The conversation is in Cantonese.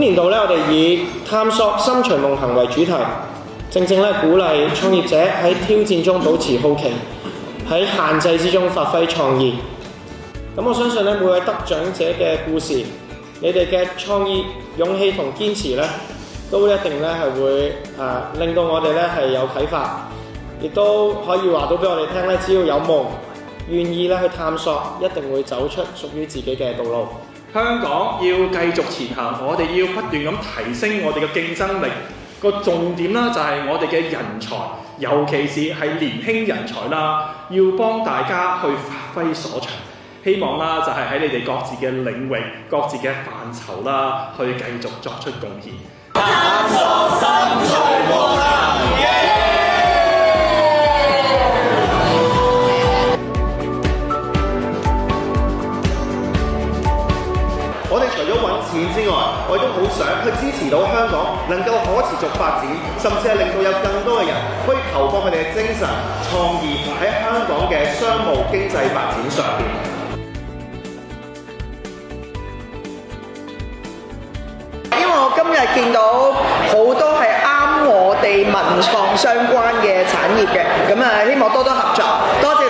年度咧，我哋以探索新隨夢行為主題，正正咧鼓勵創業者喺挑戰中保持好奇，喺限制之中發揮創意。咁我相信咧，每位得獎者嘅故事，你哋嘅創意、勇氣同堅持咧，都一定咧係會令到我哋咧係有啟發，亦都可以話到俾我哋聽咧，只要有夢，願意咧去探索，一定會走出屬於自己嘅道路。香港要繼續前行，我哋要不斷咁提升我哋嘅競爭力。個重點啦就係我哋嘅人才，尤其是係年輕人才啦，要幫大家去發揮所長。希望啦就係喺你哋各自嘅領域、各自嘅範疇啦，去繼續作出貢獻。探索新隨夢行。我哋除咗揾錢之外，我亦都好想去支持到香港能夠可持續發展，甚至係令到有更多嘅人可以投放佢哋嘅精神、創意喺香港嘅商務經濟發展上邊。因為我今日見到好多係啱我哋文創相關嘅產業嘅，咁希望多多合作，多謝。